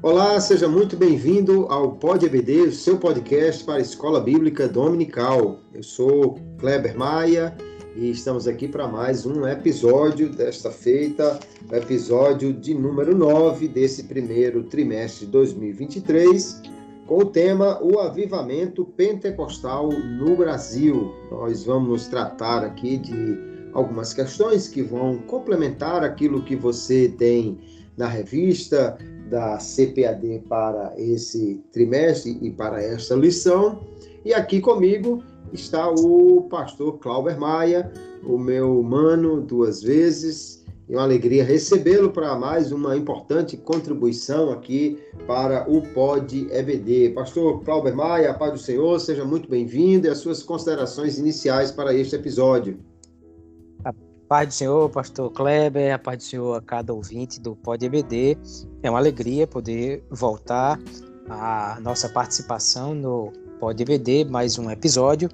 Olá, seja muito bem-vindo ao Pod EBD, o seu podcast para a Escola Bíblica Dominical. Eu sou Kleber Maia e estamos aqui para mais um episódio desta feita, o episódio de número 9 desse primeiro trimestre de 2023, com o tema O Avivamento Pentecostal no Brasil. Nós vamos tratar aqui de algumas questões que vão complementar aquilo que você tem na revista da CPAD para esse trimestre e para esta lição. E aqui comigo está o pastor Klauber Maia, o meu mano duas vezes. É uma alegria recebê-lo para mais uma importante contribuição aqui para o Pod EBD. Pastor Klauber Maia, a paz do Senhor, seja muito bem-vindo e as suas considerações iniciais para este episódio. Paz do Senhor, pastor Kleber, a paz do Senhor a cada ouvinte do Pod EBD. É uma alegria poder voltar à nossa participação no Pod EBD, mais um episódio.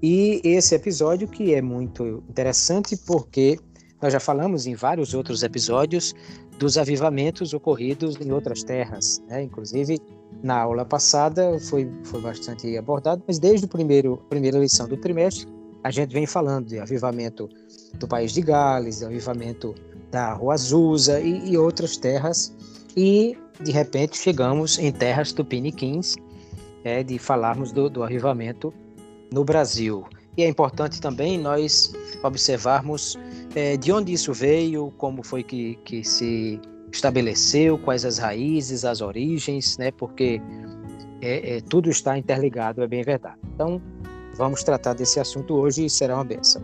E esse episódio que é muito interessante porque nós já falamos em vários outros episódios dos avivamentos ocorridos em outras terras, né? Inclusive, na aula passada foi bastante abordado, mas desde a primeira lição do trimestre, a gente vem falando de avivamento do País de Gales, de avivamento da Rua Azusa e outras terras, e de repente chegamos em terras tupiniquins, de falarmos do avivamento no Brasil. E é importante também nós observarmos de onde isso veio, como foi que se estabeleceu, quais as raízes, as origens, né? Porque tudo está interligado, é bem verdade. Então, vamos tratar desse assunto hoje e será uma bênção.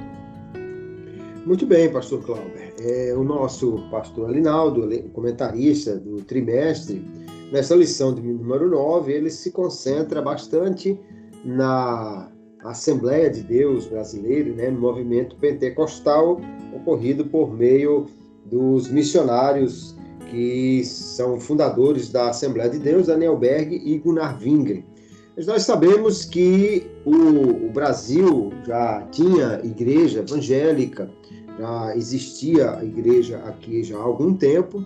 Muito bem, pastor Klauber. O nosso pastor Alinaldo, comentarista do trimestre, nessa lição de número 9, ele se concentra bastante na Assembleia de Deus brasileira, né, no movimento pentecostal ocorrido por meio dos missionários que são fundadores da Assembleia de Deus, Daniel Berg e Gunnar Wingren. Mas nós sabemos que o Brasil já tinha igreja evangélica, já existia a igreja aqui já há algum tempo.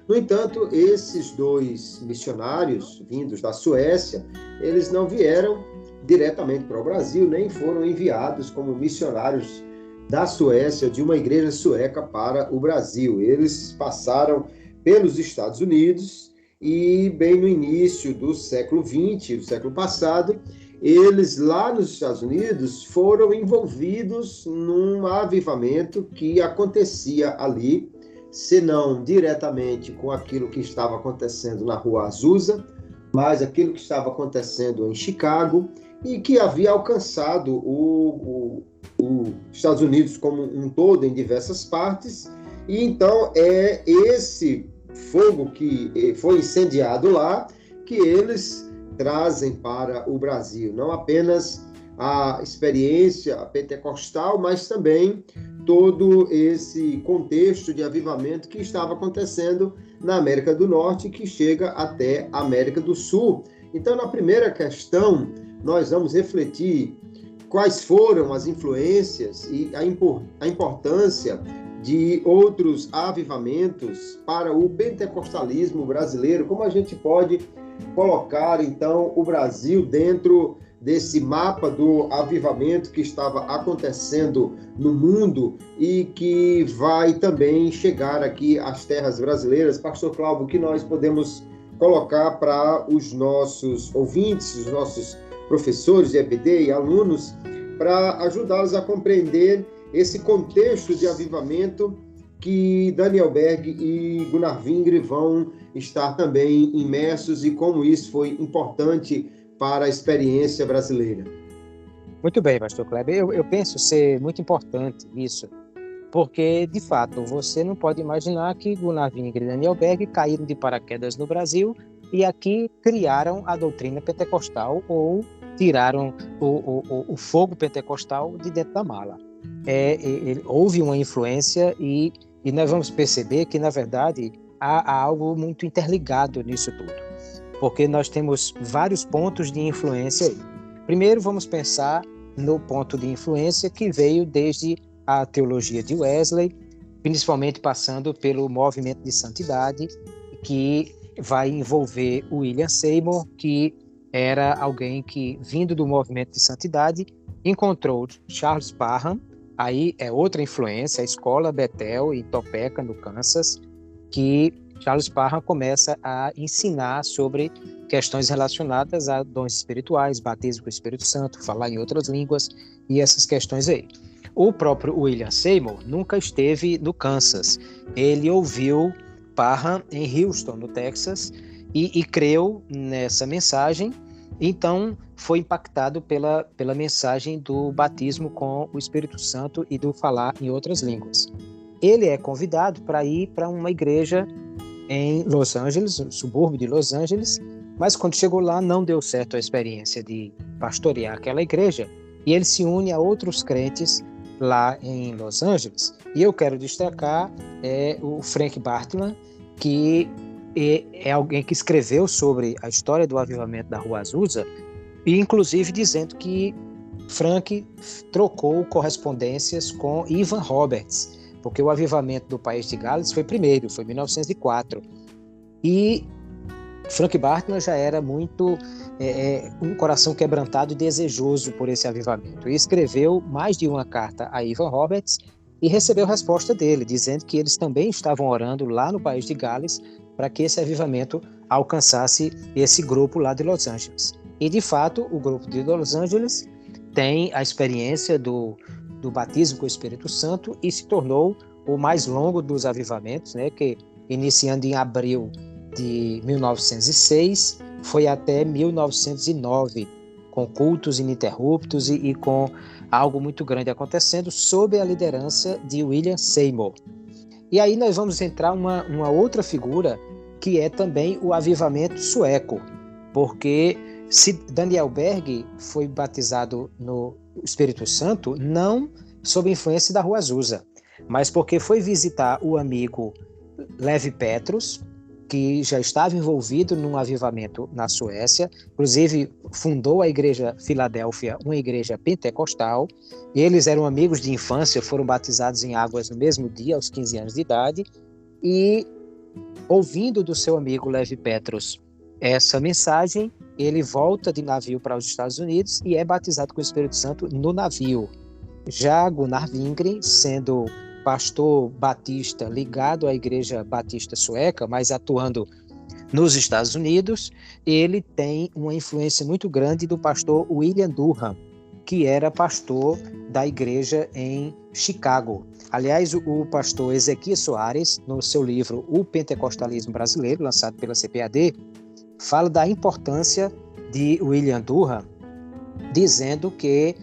No entanto, esses dois missionários vindos da Suécia, eles não vieram diretamente para o Brasil, nem foram enviados como missionários da Suécia, de uma igreja sueca para o Brasil. Eles passaram pelos Estados Unidos e bem no início do século XX, do século passado, eles lá nos Estados Unidos foram envolvidos num avivamento que acontecia ali, se não diretamente com aquilo que estava acontecendo na Rua Azusa, mas aquilo que estava acontecendo em Chicago e que havia alcançado os Estados Unidos como um todo em diversas partes. E então é esse fogo que foi incendiado lá que eles trazem para o Brasil, não apenas a experiência pentecostal, mas também todo esse contexto de avivamento que estava acontecendo na América do Norte, que chega até a América do Sul. Então, na primeira questão, nós vamos refletir quais foram as influências e a importância de outros avivamentos para o pentecostalismo brasileiro, como a gente pode colocar, então, o Brasil dentro desse mapa do avivamento que estava acontecendo no mundo e que vai também chegar aqui às terras brasileiras. Pastor Cláudio, o que nós podemos colocar para os nossos ouvintes, os nossos professores de EBD e alunos, para ajudá-los a compreender esse contexto de avivamento que Daniel Berg e Gunnar Wingren vão estar também imersos e como isso foi importante para a experiência brasileira. Muito bem, pastor Kleber. Eu penso ser muito importante isso, porque, de fato, você não pode imaginar que Gunnar Wingren e Daniel Berg caíram de paraquedas no Brasil e aqui criaram a doutrina pentecostal ou tiraram o fogo pentecostal de dentro da mala. Houve uma influência e nós vamos perceber que, na verdade, há algo muito interligado nisso tudo, porque nós temos vários pontos de influência aí. Primeiro, vamos pensar no ponto de influência que veio desde a teologia de Wesley, principalmente passando pelo movimento de santidade, que vai envolver o William Seymour, que era alguém que, vindo do movimento de santidade, encontrou Charles Parham. Aí é outra influência, a escola Bethel em Topeka, no Kansas, que Charles Parham começa a ensinar sobre questões relacionadas a dons espirituais, batismo com o Espírito Santo, falar em outras línguas e essas questões aí. O próprio William Seymour nunca esteve no Kansas. Ele ouviu Parham em Houston, no Texas, e creu nessa mensagem. Então foi impactado pela mensagem do batismo com o Espírito Santo e do falar em outras línguas. Ele é convidado para ir para uma igreja em Los Angeles, no subúrbio de Los Angeles, mas quando chegou lá não deu certo a experiência de pastorear aquela igreja, e ele se une a outros crentes lá em Los Angeles. E eu quero destacar o Frank Bartlam, que é alguém que escreveu sobre a história do avivamento da Rua Azusa, e inclusive dizendo que Frank trocou correspondências com Ivan Roberts, porque o avivamento do País de Gales foi primeiro, foi em 1904. E Frank Bartlam já era muito um coração quebrantado e desejoso por esse avivamento. E escreveu mais de uma carta a Ivan Roberts e recebeu resposta dele, dizendo que eles também estavam orando lá no País de Gales para que esse avivamento alcançasse esse grupo lá de Los Angeles. E, de fato, o grupo de Los Angeles tem a experiência do batismo com o Espírito Santo e se tornou o mais longo dos avivamentos, né, que iniciando em abril de 1906, foi até 1909, com cultos ininterruptos e com algo muito grande acontecendo sob a liderança de William Seymour. E aí nós vamos entrar uma outra figura que é também o avivamento sueco, porque se Daniel Berg foi batizado no Espírito Santo, não sob influência da Rua Azusa, mas porque foi visitar o amigo Levi Petrus, que já estava envolvido num avivamento na Suécia, inclusive fundou a igreja Filadélfia, uma igreja pentecostal. Eles eram amigos de infância, foram batizados em águas no mesmo dia, aos 15 anos de idade, e ouvindo do seu amigo Levi Petrus essa mensagem, ele volta de navio para os Estados Unidos e é batizado com o Espírito Santo no navio. Já Gunnar Wingren, sendo pastor batista ligado à igreja batista sueca, mas atuando nos Estados Unidos, ele tem uma influência muito grande do pastor William Durham, que era pastor da igreja em Chicago. Aliás, o pastor Ezequiel Soares, no seu livro O Pentecostalismo Brasileiro, lançado pela CPAD, fala da importância de William Durham, dizendo que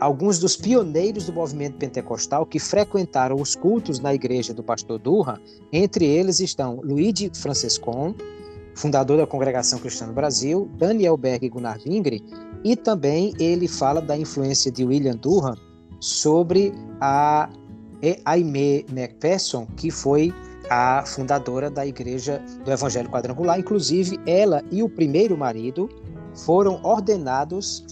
alguns dos pioneiros do movimento pentecostal que frequentaram os cultos na igreja do pastor Durham, entre eles estão Luigi Francescon, fundador da Congregação Cristã no Brasil, Daniel Berg e Gunnar Wingren, e também ele fala da influência de William Durham sobre a Aimee McPherson, que foi a fundadora da Igreja do Evangelho Quadrangular. Inclusive, ela e o primeiro marido foram ordenados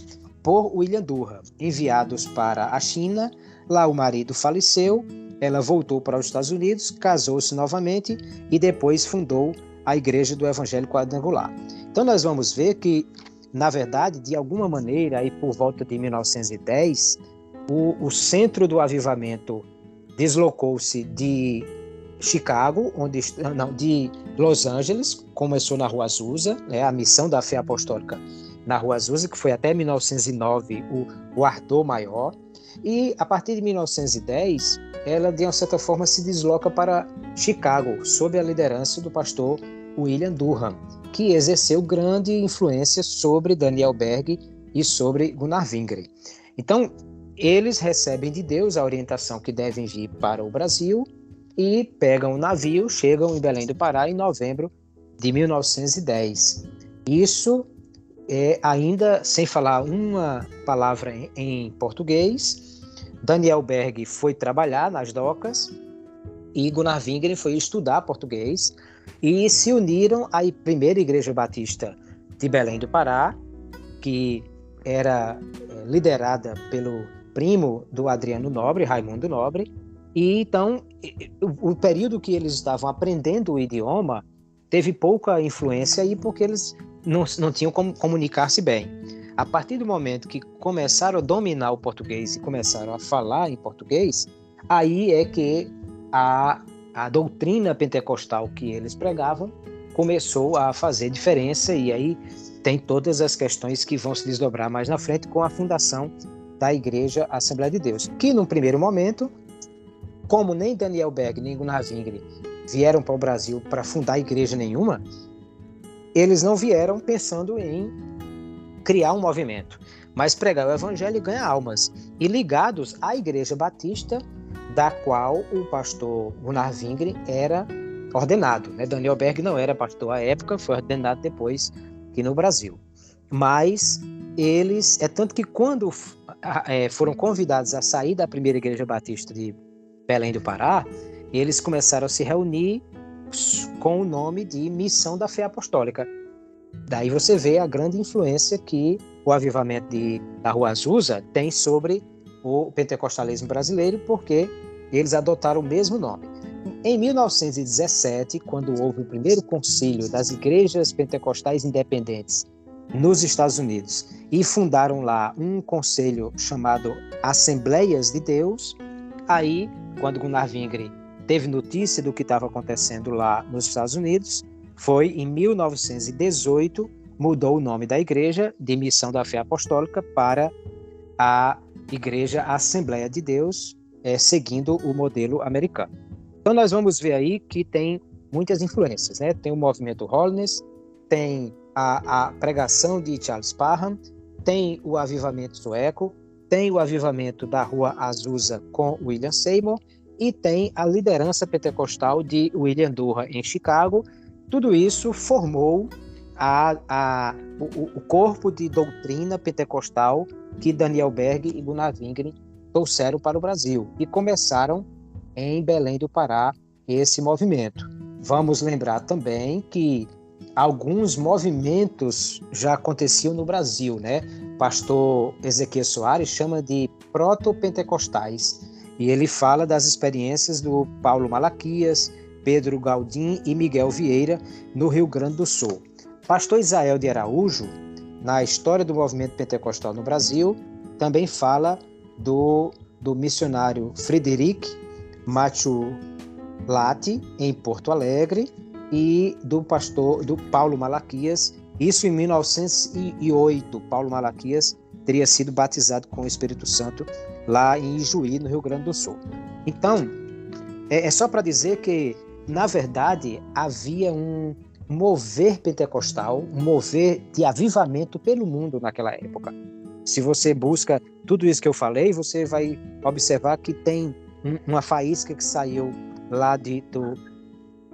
por William Durham, enviados para a China. Lá o marido faleceu, ela voltou para os Estados Unidos, casou-se novamente e depois fundou a Igreja do Evangelho Quadrangular. Então nós vamos ver que, na verdade, de alguma maneira, aí por volta de 1910, o centro do avivamento deslocou-se de Chicago, de Los Angeles, começou na Rua Azusa, a missão da fé apostólica na Rua Azusa, que foi até 1909 o ardor maior, e a partir de 1910 ela de uma certa forma se desloca para Chicago, sob a liderança do pastor William Durham, que exerceu grande influência sobre Daniel Berg e sobre Gunnar Wingren. Então eles recebem de Deus a orientação que devem vir para o Brasil e pegam o navio, chegam em Belém do Pará em novembro de 1910. Isso ainda sem falar uma palavra em português. Daniel Berg foi trabalhar nas docas e Gunnar Wingren foi estudar português e se uniram à primeira Igreja Batista de Belém do Pará, que era liderada pelo primo do Adriano Nobre, Raimundo Nobre. E então, o período que eles estavam aprendendo o idioma teve pouca influência aí porque eles não tinham como comunicar-se bem. A partir do momento que começaram a dominar o português e começaram a falar em português, aí é que a doutrina pentecostal que eles pregavam começou a fazer diferença, e aí tem todas as questões que vão se desdobrar mais na frente com a fundação da Igreja Assembleia de Deus, que num primeiro momento, como nem Daniel Berg nem Gunnar Wingre vieram para o Brasil para fundar igreja nenhuma, eles não vieram pensando em criar um movimento, mas pregar o evangelho e ganhar almas, e ligados à Igreja Batista, da qual o pastor Gunnar Wingre era ordenado, né? Daniel Berg não era pastor à época, foi ordenado depois aqui no Brasil. Mas eles, tanto que quando foram convidados a sair da primeira Igreja Batista de Belém do Pará, eles começaram a se reunir com o nome de Missão da Fé Apostólica. Daí você vê a grande influência que o avivamento da Rua Azusa tem sobre o pentecostalismo brasileiro, porque eles adotaram o mesmo nome. Em 1917, quando houve o primeiro concílio das igrejas pentecostais independentes nos Estados Unidos, e fundaram lá um conselho chamado Assembleias de Deus, aí, quando Gunnar Wingre teve notícia do que estava acontecendo lá nos Estados Unidos, foi em 1918, mudou o nome da igreja de Missão da Fé Apostólica para a Igreja Assembleia de Deus, seguindo o modelo americano. Então nós vamos ver aí que tem muitas influências, né? Tem o movimento Holiness, tem a pregação de Charles Parham, tem o avivamento sueco, tem o avivamento da Rua Azusa com William Seymour, e tem a liderança pentecostal de William Durham em Chicago. Tudo isso formou o corpo de doutrina pentecostal que Daniel Berg e Gunnar Wingre trouxeram para o Brasil, e começaram em Belém do Pará esse movimento. Vamos lembrar também que alguns movimentos já aconteciam no Brasil, né? Pastor Ezequiel Soares chama de proto-pentecostais, e ele fala das experiências do Paulo Malaquias, Pedro Galdin e Miguel Vieira no Rio Grande do Sul. Pastor Israel de Araújo, na história do movimento pentecostal no Brasil, também fala do missionário Frederic Matulati, em Porto Alegre, e do Paulo Malaquias. Isso em 1908. Paulo Malaquias teria sido batizado com o Espírito Santo lá em Ijuí, no Rio Grande do Sul. Então, é só para dizer que, na verdade, havia um mover pentecostal, um mover de avivamento pelo mundo naquela época. Se você busca tudo isso que eu falei, você vai observar que tem uma faísca que saiu lá do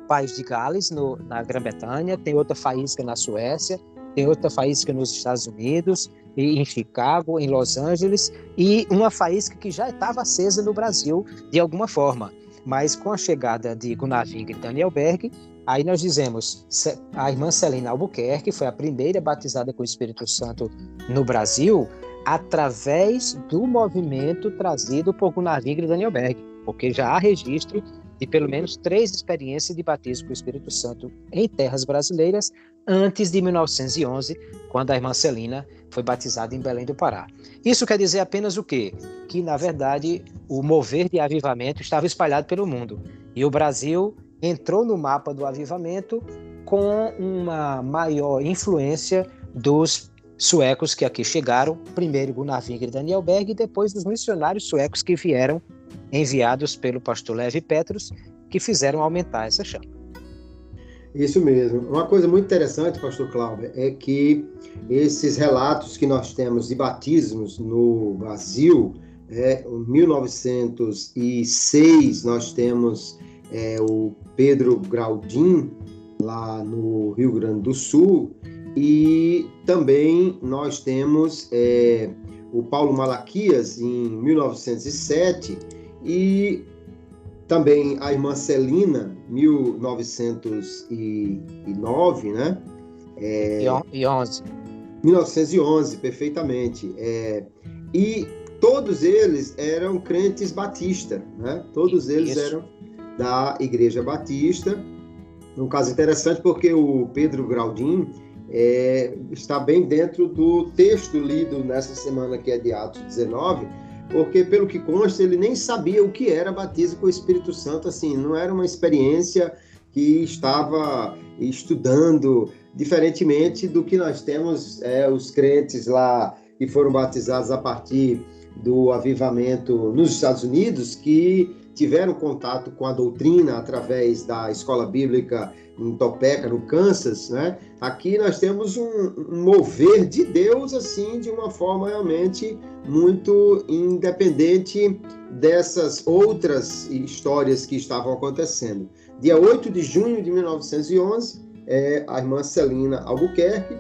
país de Gales, na Grã-Bretanha, tem outra faísca na Suécia, tem outra faísca nos Estados Unidos, em Chicago, em Los Angeles, e uma faísca que já estava acesa no Brasil de alguma forma. Mas com a chegada de Gunnar Wingre e Daniel Berg, aí nós dizemos, a irmã Celina Albuquerque foi a primeira batizada com o Espírito Santo no Brasil, através do movimento trazido por Gunnar Wingre e Daniel Berg, porque já há registro de pelo menos 3 experiências de batismo com o Espírito Santo em terras brasileiras antes de 1911, quando a irmã Celina foi batizada em Belém do Pará. Isso quer dizer apenas o quê? Que, na verdade, o mover de avivamento estava espalhado pelo mundo, e o Brasil entrou no mapa do avivamento com uma maior influência dos suecos que aqui chegaram, primeiro Gunnar Wingre e Daniel Berg, e depois dos missionários suecos que vieram, enviados pelo pastor Levi Petrus, que fizeram aumentar essa chama. Isso mesmo. Uma coisa muito interessante, pastor Cláudio, é que esses relatos que nós temos de batismos no Brasil, em 1906 nós temos o Pedro Galdin, lá no Rio Grande do Sul, e também nós temos o Paulo Malaquias, em 1907, e também a irmã Celina, 1909, né? E 11. 1911, perfeitamente. E todos eles eram crentes batistas, né? Todos eles eram da Igreja Batista. Um caso interessante porque o Pedro Graudin está bem dentro do texto lido nessa semana, que é de Atos 19, porque, pelo que consta, ele nem sabia o que era batismo com o Espírito Santo, assim, não era uma experiência que estava estudando, diferentemente do que nós temos os crentes lá que foram batizados a partir do avivamento nos Estados Unidos, que tiveram contato com a doutrina através da escola bíblica em Topeka, no Kansas, né? Aqui nós temos um mover de Deus, assim, de uma forma realmente muito independente dessas outras histórias que estavam acontecendo. Dia 8 de junho de 1911, a irmã Celina Albuquerque.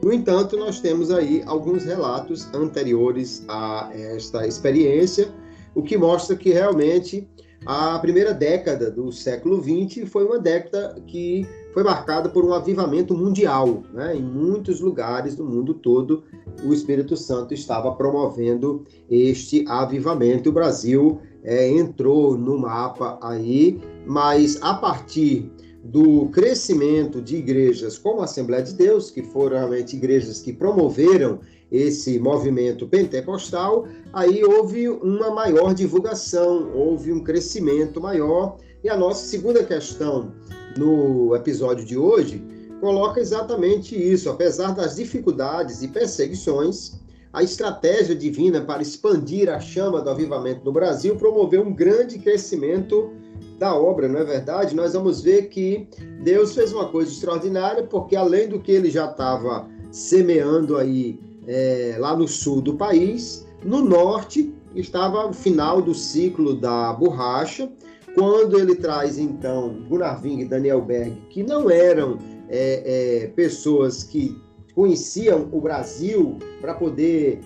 No entanto, nós temos aí alguns relatos anteriores a esta experiência, o que mostra que realmente a primeira década do século XX foi uma década que foi marcada por um avivamento mundial, né? Em muitos lugares do mundo todo, o Espírito Santo estava promovendo este avivamento. O Brasil entrou no mapa aí, mas a partir do crescimento de igrejas como a Assembleia de Deus, que foram realmente igrejas que promoveram esse movimento pentecostal, aí houve uma maior divulgação, houve um crescimento maior. E a nossa segunda questão no episódio de hoje coloca exatamente isso. Apesar das dificuldades e perseguições, a estratégia divina para expandir a chama do avivamento no Brasil promoveu um grande crescimento da obra, não é verdade? Nós vamos ver que Deus fez uma coisa extraordinária, porque além do que ele já estava semeando aí lá no sul do país, no norte estava o final do ciclo da borracha, quando ele traz então Gunnar Ving e Daniel Berg, que não eram pessoas que conheciam o Brasil para poder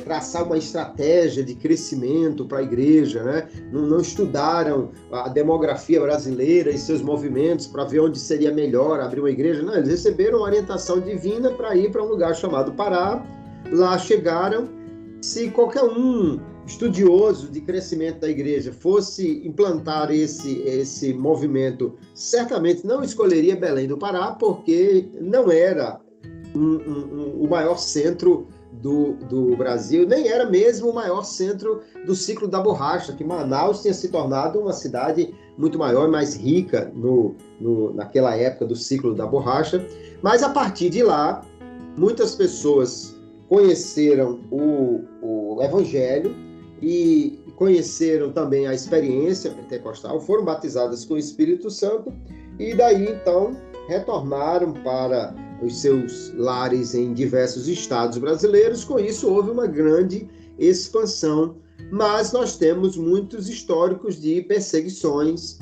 traçar uma estratégia de crescimento para a igreja, né? Não estudaram a demografia brasileira e seus movimentos para ver onde seria melhor abrir uma igreja. Não, eles receberam orientação divina para ir para um lugar chamado Pará. Lá chegaram. Se qualquer um estudioso de crescimento da igreja fosse implantar esse movimento, certamente não escolheria Belém do Pará, porque não era o maior centro do Brasil, nem era mesmo o maior centro do ciclo da borracha, que Manaus tinha se tornado uma cidade muito maior e mais rica naquela época do ciclo da borracha. Mas a partir de lá, muitas pessoas conheceram o Evangelho e conheceram também a experiência pentecostal, foram batizadas com o Espírito Santo e daí então retornaram para os seus lares em diversos estados brasileiros. Com isso houve uma grande expansão, mas nós temos muitos históricos de perseguições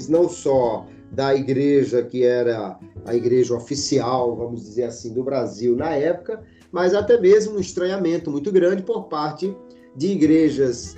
não só da igreja que era a igreja oficial, vamos dizer assim, do Brasil na época, mas até mesmo um estranhamento muito grande por parte de igrejas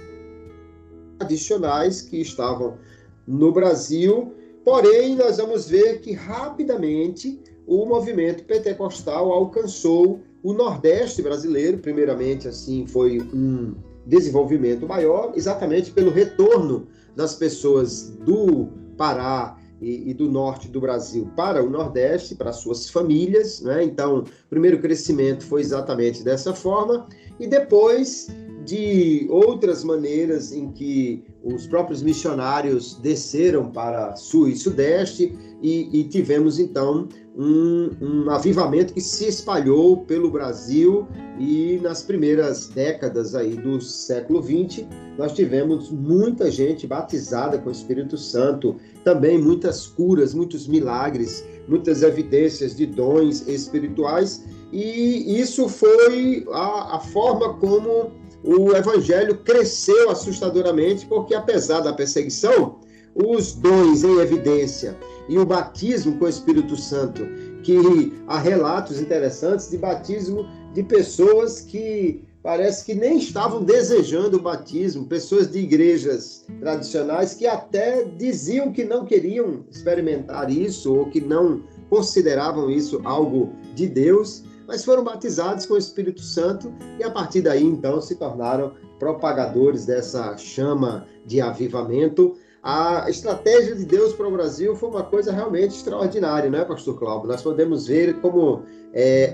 tradicionais que estavam no Brasil. Porém, nós vamos ver que rapidamente o movimento pentecostal alcançou o Nordeste brasileiro. Primeiramente, assim, foi um desenvolvimento maior, exatamente pelo retorno das pessoas do Pará e do norte do Brasil para o Nordeste, para suas famílias, né? Então, o primeiro crescimento foi exatamente dessa forma, e depois de outras maneiras em que os próprios missionários desceram para sul e sudeste e tivemos, então, um avivamento que se espalhou pelo Brasil. E nas primeiras décadas aí do século XX, nós tivemos muita gente batizada com o Espírito Santo, também muitas curas, muitos milagres, muitas evidências de dons espirituais, e isso foi a forma como o Evangelho cresceu assustadoramente, porque apesar da perseguição, os dons em evidência e o batismo com o Espírito Santo, que há relatos interessantes de batismo de pessoas que parece que nem estavam desejando o batismo, pessoas de igrejas tradicionais que até diziam que não queriam experimentar isso ou que não consideravam isso algo de Deus, mas foram batizados com o Espírito Santo e a partir daí então se tornaram propagadores dessa chama de avivamento. a estratégia de Deus para o Brasil foi uma coisa realmente extraordinária, não é, pastor Cláudio? Nós podemos ver como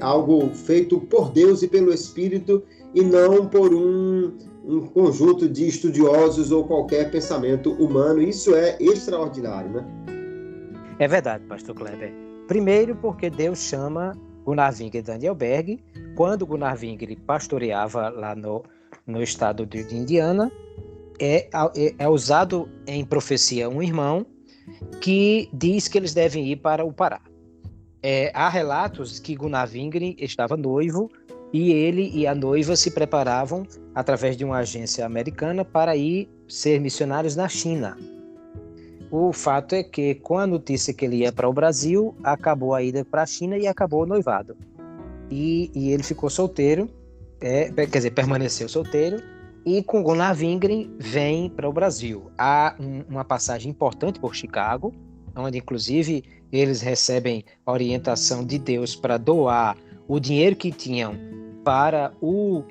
algo feito por Deus e pelo Espírito, e não por um conjunto de estudiosos ou qualquer pensamento humano. Isso é extraordinário, né? É verdade, pastor Kleber. Primeiro porque Deus chama Gunnar Wingre e Daniel Berg, quando Gunnar Wingre pastoreava lá no estado de Indiana. É usado em profecia um irmão que diz que eles devem ir para o Pará. Há relatos que Gunnar Wingre estava noivo e ele e a noiva se preparavam através de uma agência americana para ir ser missionários na China. O fato é que, com a notícia que ele ia para o Brasil, acabou a ida para a China e acabou o noivado. E ele ficou solteiro, permaneceu solteiro, e com Gunnar Wingre vem para o Brasil. Há uma passagem importante por Chicago, onde inclusive eles recebem orientação de Deus para doar o dinheiro que tinham para o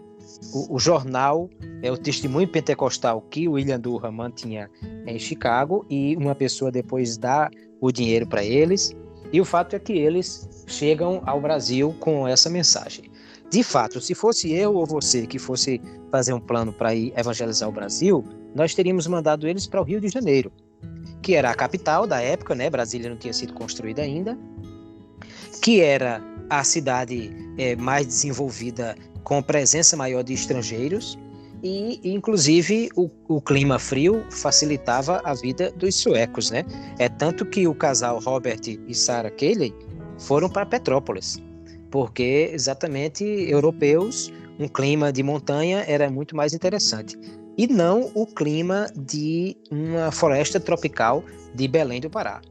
jornal, o Testemunho Pentecostal que William Durham mantinha em Chicago, e uma pessoa depois dá o dinheiro para eles, e o fato é que eles chegam ao Brasil com essa mensagem. De fato, se fosse eu ou você que fosse fazer um plano para ir evangelizar o Brasil, nós teríamos mandado eles para o Rio de Janeiro, que era a capital da época, né? Brasília não tinha sido construída ainda, que era a cidade mais desenvolvida, com presença maior de estrangeiros, e inclusive o clima frio facilitava a vida dos suecos, né? Tanto que o casal Robert e Sarah Cayley foram para Petrópolis, porque exatamente europeus, um clima de montanha era muito mais interessante, e não o clima de uma floresta tropical de Belém do Pará.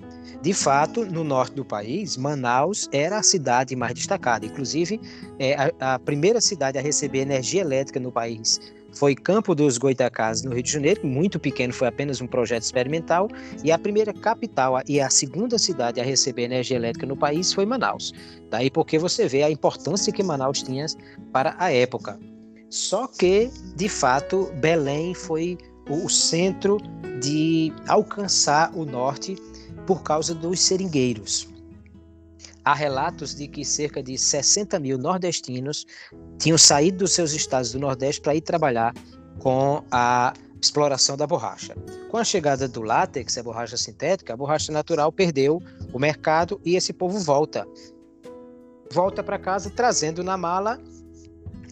De fato, no norte do país, Manaus era a cidade mais destacada. Inclusive, a primeira cidade a receber energia elétrica no país foi Campo dos Goitacazes, no Rio de Janeiro, muito pequeno, foi apenas um projeto experimental, e a primeira capital e a segunda cidade a receber energia elétrica no país foi Manaus. Daí porque você vê a importância que Manaus tinha para a época. Só que, de fato, Belém foi o centro de alcançar o norte por causa dos seringueiros. Há relatos de que cerca de 60 mil nordestinos tinham saído dos seus estados do Nordeste para ir trabalhar com a exploração da borracha. Com a chegada do látex, a borracha sintética, a borracha natural perdeu o mercado e esse povo volta para casa trazendo na mala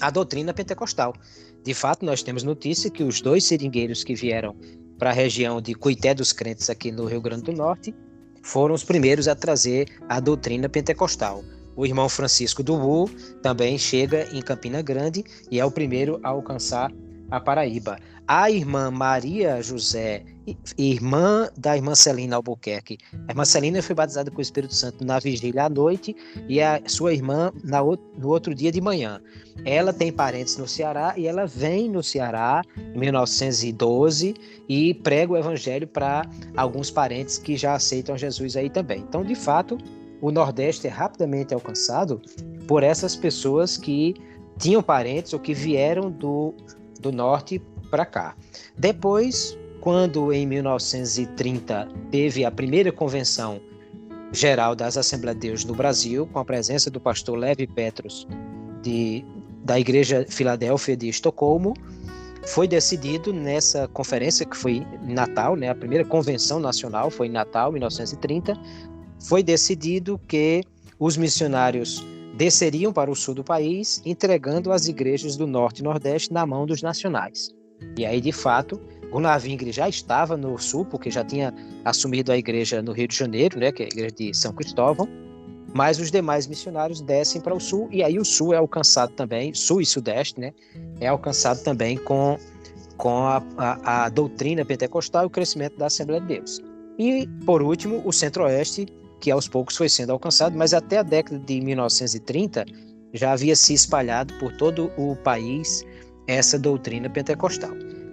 a doutrina pentecostal. De fato, nós temos notícia que os 2 seringueiros que vieram para a região de Cuité dos Crentes, aqui no Rio Grande do Norte, foram os primeiros a trazer a doutrina pentecostal. O irmão Francisco Dubu também chega em Campina Grande e é o primeiro a alcançar a Paraíba. A irmã Maria José, irmã da irmã Celina Albuquerque. A irmã Celina foi batizada com o Espírito Santo na vigília à noite e a sua irmã no outro dia de manhã. Ela tem parentes no Ceará e ela vem no Ceará em 1912 e prega o evangelho para alguns parentes que já aceitam Jesus aí também. Então, de fato, o Nordeste é rapidamente alcançado por essas pessoas que tinham parentes ou que vieram do Norte para cá. Depois, quando em 1930 teve a primeira convenção geral das Assembleias de Deus no Brasil, com a presença do pastor Levi Petrus da Igreja Filadélfia de Estocolmo, foi decidido nessa conferência, que foi em Natal, né, a primeira convenção nacional foi em Natal, 1930, foi decidido que os missionários desceriam para o sul do país, entregando as igrejas do Norte e Nordeste na mão dos nacionais. E aí, de fato, Gunnar Wingre já estava no sul, porque já tinha assumido a igreja no Rio de Janeiro, né, que é a igreja de São Cristóvão, mas os demais missionários descem para o sul, e aí o sul é alcançado também, sul e sudeste, né, é alcançado também com a doutrina pentecostal e o crescimento da Assembleia de Deus. E, por último, o centro-oeste, que aos poucos foi sendo alcançado, mas até a década de 1930 já havia se espalhado por todo o país essa doutrina pentecostal.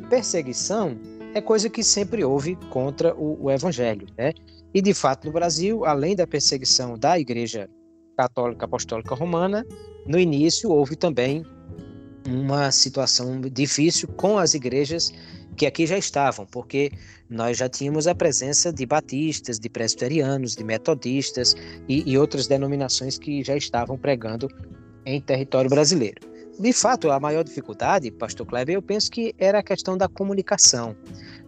Perseguição é coisa que sempre houve contra o evangelho, né? E, de fato, no Brasil, além da perseguição da Igreja Católica Apostólica Romana, no início houve também uma situação difícil com as igrejas que aqui já estavam, porque nós já tínhamos a presença de batistas, de presbiterianos, de metodistas e outras denominações que já estavam pregando em território brasileiro. De fato, a maior dificuldade, pastor Kleber, eu penso que era a questão da comunicação,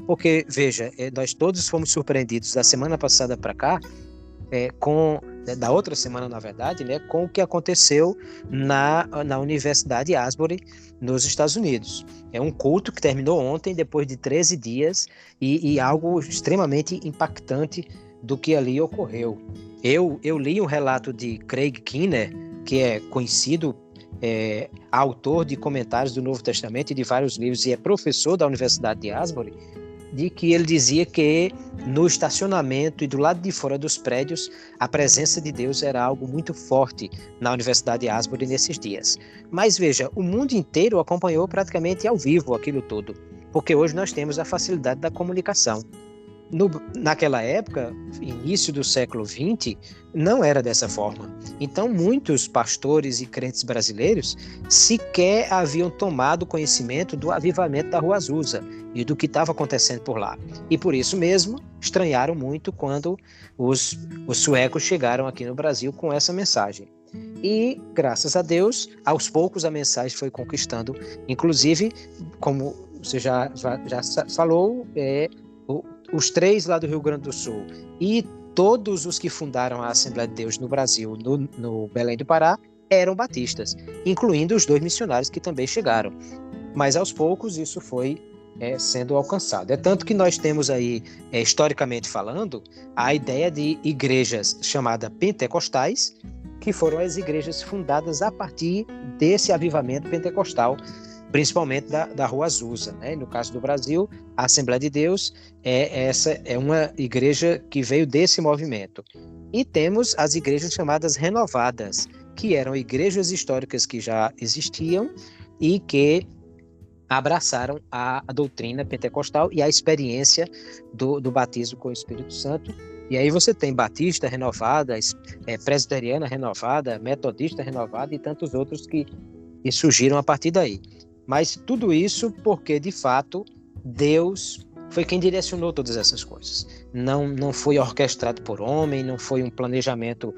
porque, veja, nós todos fomos surpreendidos da semana passada para cá, da outra semana, na verdade, né, com o que aconteceu na Universidade Asbury, nos Estados Unidos. É um culto que terminou ontem, depois de 13 dias, e algo extremamente impactante do que ali ocorreu. Eu li um relato de Craig Keener, que é conhecido, autor de comentários do Novo Testamento e de vários livros, e é professor da Universidade de Asbury, de que ele dizia que no estacionamento e do lado de fora dos prédios, a presença de Deus era algo muito forte na Universidade de Asbury nesses dias. Mas veja, o mundo inteiro acompanhou praticamente ao vivo aquilo tudo, porque hoje nós temos a facilidade da comunicação. Naquela época, início do século XX, não era dessa forma. Então, muitos pastores e crentes brasileiros sequer haviam tomado conhecimento do avivamento da Rua Azusa e do que estava acontecendo por lá. E por isso mesmo, estranharam muito quando os suecos chegaram aqui no Brasil com essa mensagem. E, graças a Deus, aos poucos a mensagem foi conquistando. Inclusive, como você já falou, os 3 lá do Rio Grande do Sul e todos os que fundaram a Assembleia de Deus no Brasil, no Belém do Pará, eram batistas, incluindo os 2 missionários que também chegaram. Mas aos poucos isso foi sendo alcançado. É tanto que nós temos aí, historicamente falando, a ideia de igrejas chamadas pentecostais, que foram as igrejas fundadas a partir desse avivamento pentecostal, principalmente da Rua Azusa, né? No caso do Brasil, a Assembleia de Deus é uma igreja que veio desse movimento. E temos as igrejas chamadas renovadas, que eram igrejas históricas que já existiam e que abraçaram a doutrina pentecostal e a experiência do batismo com o Espírito Santo. E aí você tem batista renovada, presbiteriana renovada, metodista renovada e tantos outros que surgiram a partir daí. Mas tudo isso porque, de fato, Deus foi quem direcionou todas essas coisas. Não foi orquestrado por homem, não foi um planejamento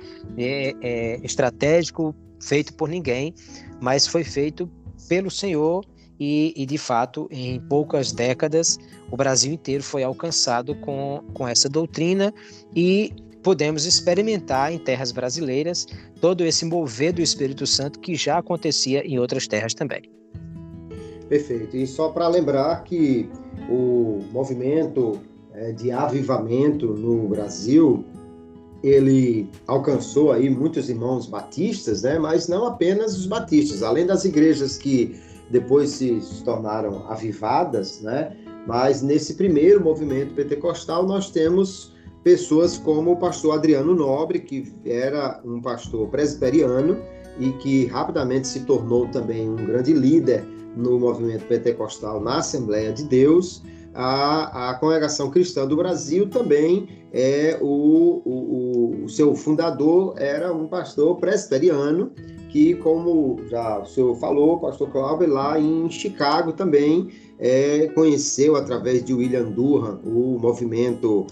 estratégico feito por ninguém, mas foi feito pelo Senhor e, de fato, em poucas décadas, o Brasil inteiro foi alcançado com essa doutrina e podemos experimentar em terras brasileiras todo esse mover do Espírito Santo que já acontecia em outras terras também. Perfeito. E só para lembrar que o movimento de avivamento no Brasil, ele alcançou aí muitos irmãos batistas, né? Mas não apenas os batistas, além das igrejas que depois se tornaram avivadas, né? Mas nesse primeiro movimento pentecostal nós temos pessoas como o pastor Adriano Nobre, que era um pastor presbiteriano e que rapidamente se tornou também um grande líder no movimento pentecostal na Assembleia de Deus. A Congregação Cristã do Brasil também o seu fundador era um pastor presbiteriano que, como já o senhor falou, pastor Cláudio, lá em Chicago também conheceu através de William Durham o movimento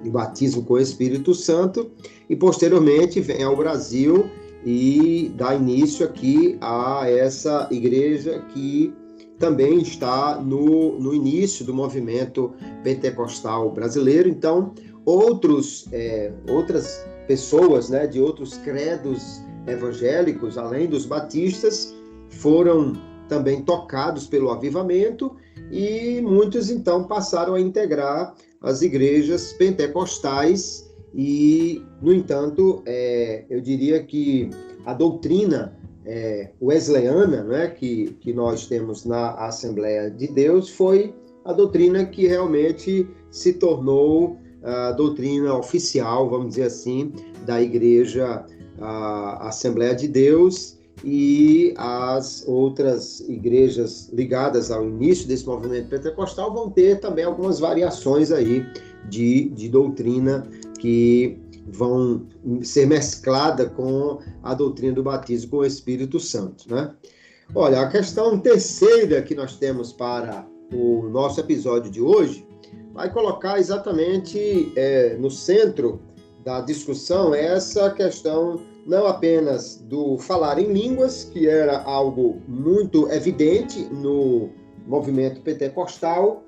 de batismo com o Espírito Santo e posteriormente vem ao Brasil e dá início aqui a essa igreja que também está no início do movimento pentecostal brasileiro. Então, outras pessoas, né, de outros credos evangélicos, além dos batistas, foram também tocados pelo avivamento e muitos, então, passaram a integrar as igrejas pentecostais e, no entanto, eu diria que a doutrina wesleyana, né, que nós temos na Assembleia de Deus, foi a doutrina que realmente se tornou a doutrina oficial, vamos dizer assim, da Igreja a Assembleia de Deus, e as outras igrejas ligadas ao início desse movimento pentecostal vão ter também algumas variações aí de doutrina que vão ser mescladas com a doutrina do batismo com o Espírito Santo, né? Olha, a questão terceira que nós temos para o nosso episódio de hoje vai colocar exatamente no centro da discussão essa questão não apenas do falar em línguas, que era algo muito evidente no movimento pentecostal.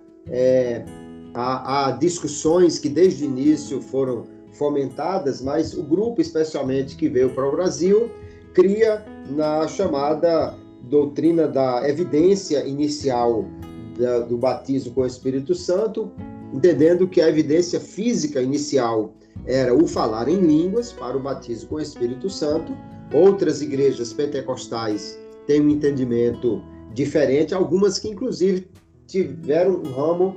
Há discussões que desde o início foram fomentadas, mas o grupo, especialmente que veio para o Brasil, cria na chamada doutrina da evidência inicial do batismo com o Espírito Santo, entendendo que a evidência física inicial era o falar em línguas para o batismo com o Espírito Santo. Outras igrejas pentecostais têm um entendimento diferente, algumas que inclusive tiveram um ramo,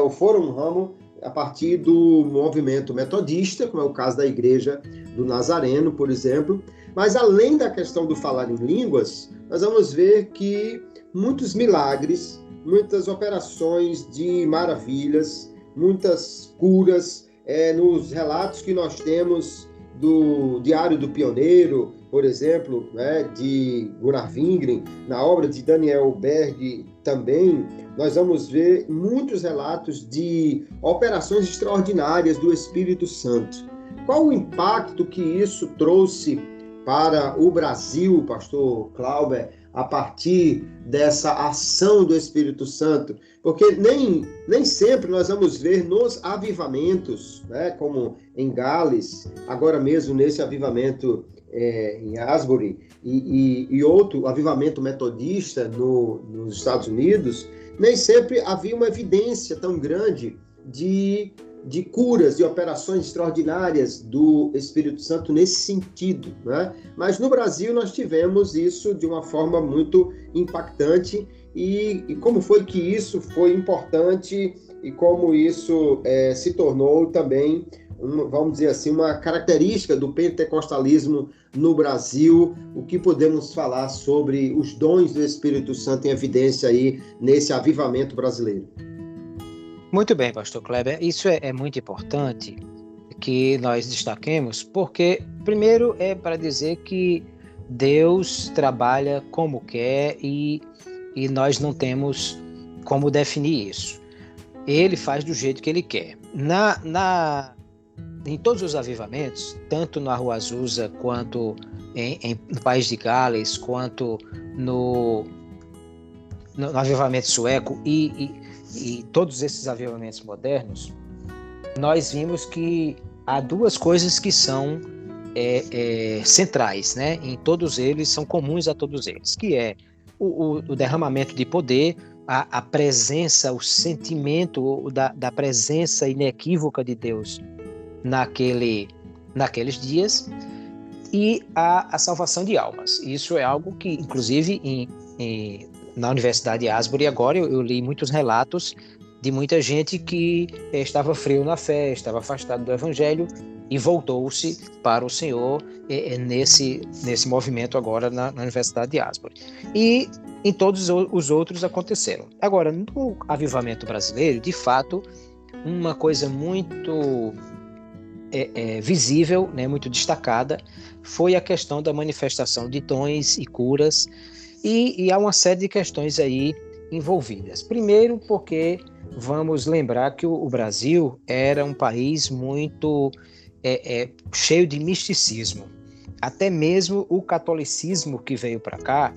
ou foram um ramo a partir do movimento metodista, como é o caso da igreja do Nazareno, por exemplo. Mas além da questão do falar em línguas, nós vamos ver que muitos milagres, muitas operações de maravilhas, muitas curas, nos relatos que nós temos do Diário do Pioneiro, por exemplo, de Gunnar Wingren, na obra de Daniel Berg também, nós vamos ver muitos relatos de operações extraordinárias do Espírito Santo. Qual o impacto que isso trouxe para o Brasil, pastor Clauber, a partir dessa ação do Espírito Santo? Porque nem sempre nós vamos ver nos avivamentos, como em Gales, agora mesmo nesse avivamento em Asbury, e outro avivamento metodista nos Estados Unidos, nem sempre havia uma evidência tão grande de curas, de operações extraordinárias do Espírito Santo nesse sentido, Mas no Brasil nós tivemos isso de uma forma muito impactante, e como foi que isso foi importante e como isso se tornou também, vamos dizer assim, uma característica do pentecostalismo no Brasil. O que podemos falar sobre os dons do Espírito Santo em evidência aí nesse avivamento brasileiro? Muito bem, pastor Kleber. Isso é muito importante que nós destaquemos, porque, primeiro, é para dizer que Deus trabalha como quer e nós não temos como definir isso. Ele faz do jeito que ele quer. Em todos os avivamentos, tanto na Rua Azusa, quanto no País de Gales, quanto no avivamento sueco e todos esses avivamentos modernos, nós vimos que há duas coisas que são centrais, em todos eles, são comuns a todos eles, que é o derramamento de poder, a presença, o sentimento da presença inequívoca de Deus naqueles dias, e a salvação de almas. Isso é algo que, inclusive, na Universidade de Asbury, agora eu li muitos relatos de muita gente que estava frio na fé, estava afastado do Evangelho e voltou-se para o Senhor nesse movimento agora na Universidade de Asbury. E em todos os outros aconteceram. Agora, no avivamento brasileiro, de fato, uma coisa muito visível, muito destacada, foi a questão da manifestação de dons e curas, e há uma série de questões aí envolvidas. Primeiro, porque vamos lembrar que o Brasil era um país muito cheio de misticismo. Até mesmo o catolicismo que veio para cá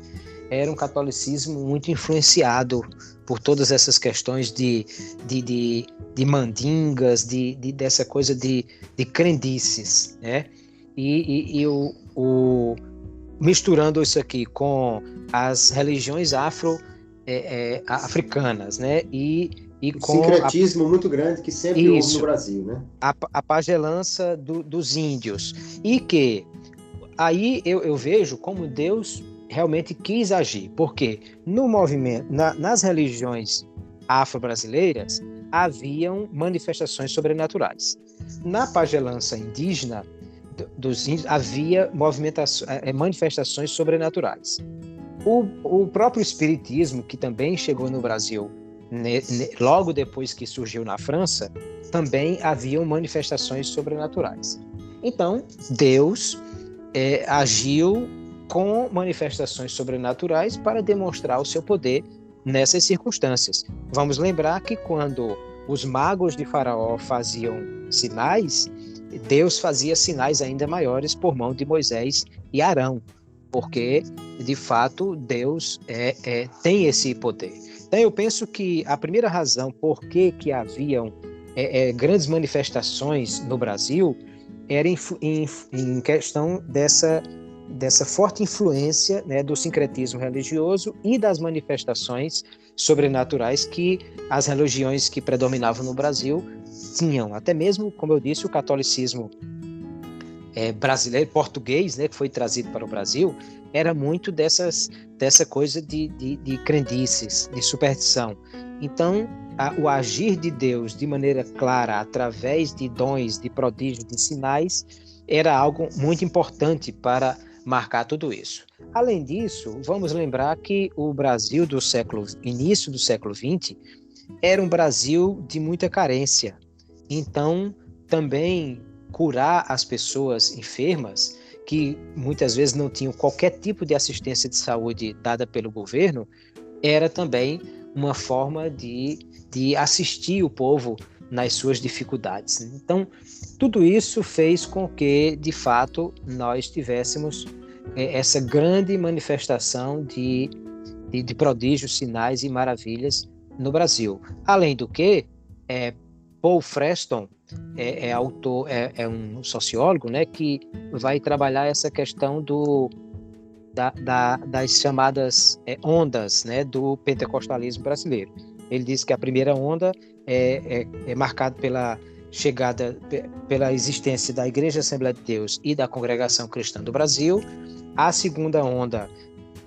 era um catolicismo muito influenciado por todas essas questões de mandingas, dessa coisa de crendices, E misturando isso aqui com as religiões africanas, E com sincretismo muito grande que sempre houve no Brasil, A pagelança dos índios. E que aí eu vejo como Deus realmente quis agir, porque no movimento, nas religiões afro-brasileiras, haviam manifestações sobrenaturais. Na pagelança indígena dos índios, havia manifestações sobrenaturais. O próprio espiritismo, que também chegou no Brasil logo depois que surgiu na França, também haviam manifestações sobrenaturais. Então, Deus agiu com manifestações sobrenaturais para demonstrar o seu poder nessas circunstâncias. Vamos lembrar que quando os magos de Faraó faziam sinais, Deus fazia sinais ainda maiores por mão de Moisés e Arão, porque, de fato, Deus tem esse poder. Então, eu penso que a primeira razão por que haviam grandes manifestações no Brasil era em questão dessa forte influência, né, do sincretismo religioso e das manifestações sobrenaturais que as religiões que predominavam no Brasil tinham. Até mesmo, como eu disse, o catolicismo brasileiro, português, né, que foi trazido para o Brasil, era muito dessa coisa de crendices, de superstição. Então, o agir de Deus de maneira clara, através de dons, de prodígios, de sinais, era algo muito importante para marcar tudo isso. Além disso, vamos lembrar que o Brasil início do século XX, era um Brasil de muita carência. Então, também curar as pessoas enfermas, que muitas vezes não tinham qualquer tipo de assistência de saúde dada pelo governo, era também uma forma de assistir o povo nas suas dificuldades. Então, tudo isso fez com que, de fato, nós tivéssemos essa grande manifestação de prodígios, sinais e maravilhas no Brasil. Além do que, Paul Freston autor, um sociólogo, né, que vai trabalhar essa questão das chamadas ondas, né, do pentecostalismo brasileiro. Ele diz que a primeira onda é marcada pela existência da Igreja Assembleia de Deus e da Congregação Cristã do Brasil. A segunda onda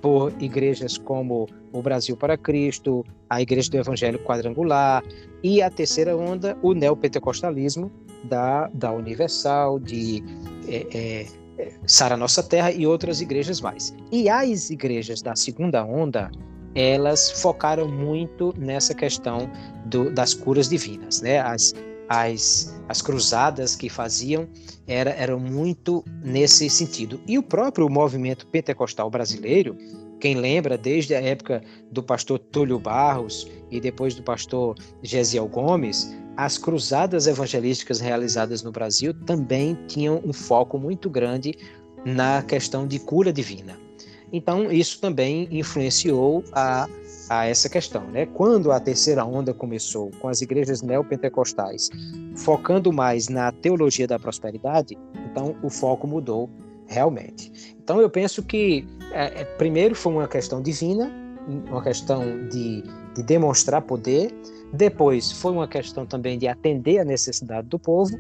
por igrejas como o Brasil para Cristo, a Igreja do Evangelho Quadrangular, e a terceira onda, o neopentecostalismo da Universal, de Sara Nossa Terra e outras igrejas mais. E as igrejas da segunda onda, elas focaram muito nessa questão das curas divinas, né? As cruzadas que faziam eram muito nesse sentido. E o próprio movimento pentecostal brasileiro, quem lembra desde a época do pastor Túlio Barros e depois do pastor Gesiel Gomes, as cruzadas evangelísticas realizadas no Brasil também tinham um foco muito grande na questão de cura divina. Então, isso também influenciou a essa questão, né? Quando a terceira onda começou com as igrejas neopentecostais focando mais na teologia da prosperidade, então o foco mudou realmente. Então eu penso que primeiro foi uma questão divina, uma questão de demonstrar poder, depois foi uma questão também de atender a necessidade do povo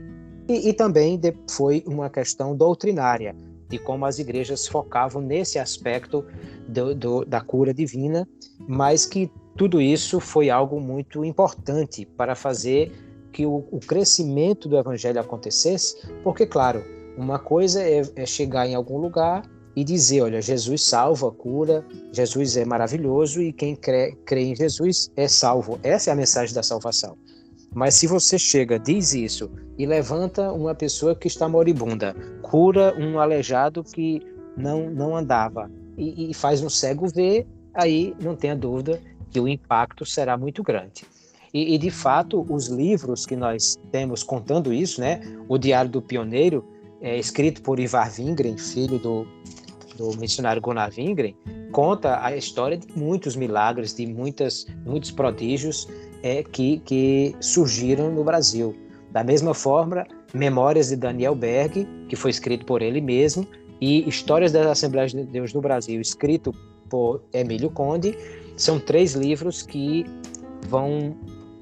e também foi uma questão doutrinária, de como as igrejas focavam nesse aspecto da cura divina, mas que tudo isso foi algo muito importante para fazer que o crescimento do evangelho acontecesse, porque, claro, uma coisa é chegar em algum lugar e dizer, olha, Jesus salva, cura, Jesus é maravilhoso e quem crê em Jesus é salvo. Essa é a mensagem da salvação. Mas se você chega, diz isso e levanta uma pessoa que está moribunda, cura um aleijado que não andava e faz um cego ver, aí não tenha dúvida que o impacto será muito grande. E de fato, os livros que nós temos contando isso, né? O Diário do Pioneiro, escrito por Ivar Wingren, filho do missionário Gunnar Wingren, conta a história de muitos milagres, de muitos prodígios que surgiram no Brasil. Da mesma forma, Memórias de Daniel Berg, que foi escrito por ele mesmo, e Histórias das Assembleias de Deus no Brasil, escrito por Emílio Conde, são 3 livros que vão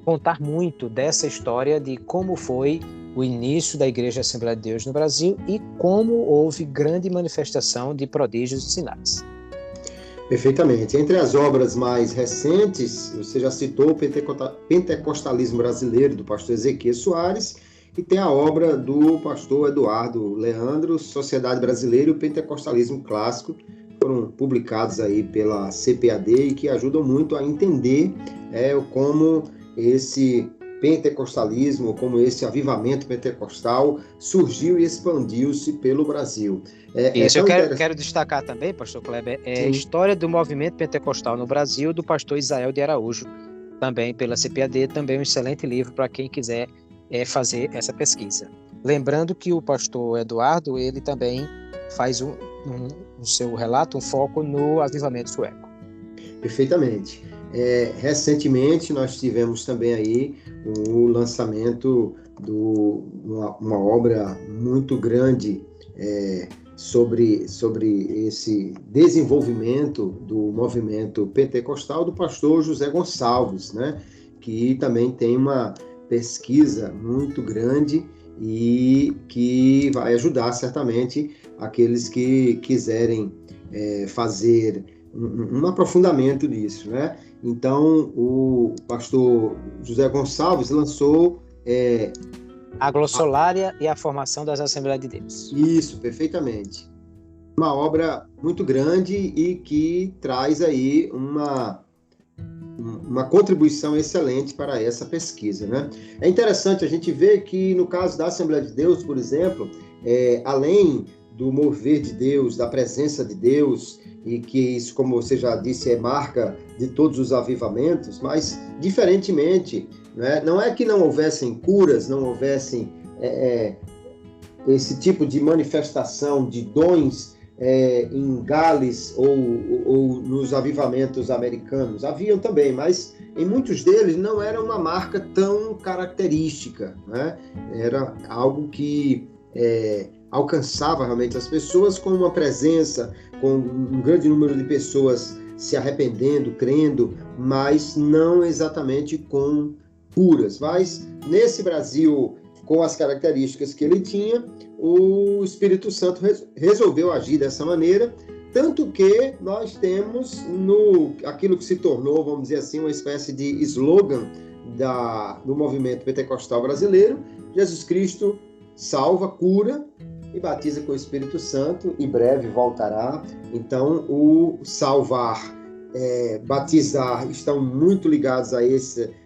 contar muito dessa história de como foi o início da Igreja Assembleia de Deus no Brasil e como houve grande manifestação de prodígios e sinais. Perfeitamente. Entre as obras mais recentes, você já citou o Pentecostalismo Brasileiro, do pastor Ezequiel Soares, e tem a obra do pastor Eduardo Leandro, Sociedade Brasileira e o Pentecostalismo Clássico, foram publicados aí pela CPAD e que ajudam muito a entender como esse pentecostalismo, como esse avivamento pentecostal, surgiu e expandiu-se pelo Brasil. Isso, eu quero destacar também, pastor Kleber, a história do movimento pentecostal no Brasil, do pastor Israel de Araújo, também pela CPAD, também um excelente livro para quem quiser fazer essa pesquisa. Lembrando que o pastor Eduardo, ele também faz no seu relato um foco no avivamento sueco. Perfeitamente. Recentemente nós tivemos também aí o lançamento de uma obra muito grande sobre esse desenvolvimento do movimento pentecostal do pastor José Gonçalves, né? Que também tem uma pesquisa muito grande e que vai ajudar certamente aqueles que quiserem fazer um aprofundamento disso, né? Então, o pastor José Gonçalves lançou a Glossolária e a Formação das Assembleias de Deus. Isso, perfeitamente. Uma obra muito grande e que traz aí uma contribuição excelente para essa pesquisa, né? É interessante a gente ver que, no caso da Assembleia de Deus, por exemplo, além do mover de Deus, da presença de Deus, e que isso, como você já disse, é marca de todos os avivamentos, mas, diferentemente, né, não é que não houvessem curas, não houvessem esse tipo de manifestação de dons em Gales ou nos avivamentos americanos. Haviam também, mas em muitos deles não era uma marca tão característica, né? Era algo que alcançava realmente as pessoas com uma presença, com um grande número de pessoas se arrependendo, crendo, mas não exatamente com curas. Mas nesse Brasil, com as características que ele tinha, o Espírito Santo resolveu agir dessa maneira, tanto que nós temos aquilo que se tornou, vamos dizer assim, uma espécie de slogan do movimento pentecostal brasileiro: Jesus Cristo salva, cura e batiza com o Espírito Santo, e breve voltará. Então, o salvar, batizar, estão muito ligados a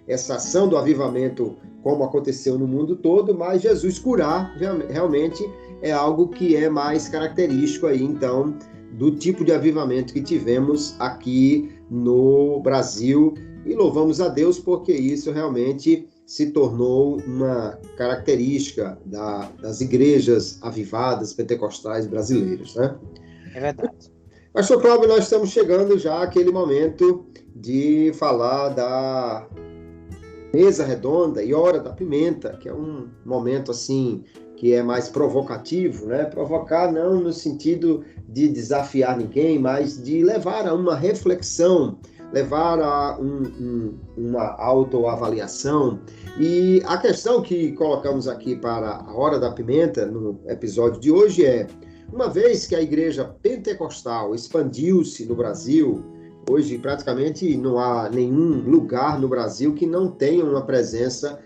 essa ação do avivamento, como aconteceu no mundo todo, mas Jesus curar realmente é algo que é mais característico aí, então, do tipo de avivamento que tivemos aqui no Brasil, e louvamos a Deus porque isso realmente se tornou uma característica das igrejas avivadas pentecostais brasileiras, né? É verdade. Pastor Cláudio, nós estamos chegando já àquele momento de falar da mesa redonda e hora da pimenta, que é um momento assim que é mais provocativo, né? Provocar não no sentido de desafiar ninguém, mas de levar a uma reflexão, levar a uma autoavaliação. E a questão que colocamos aqui para a hora da pimenta no episódio de hoje é: uma vez que a igreja pentecostal expandiu-se no Brasil, hoje praticamente não há nenhum lugar no Brasil que não tenha a presença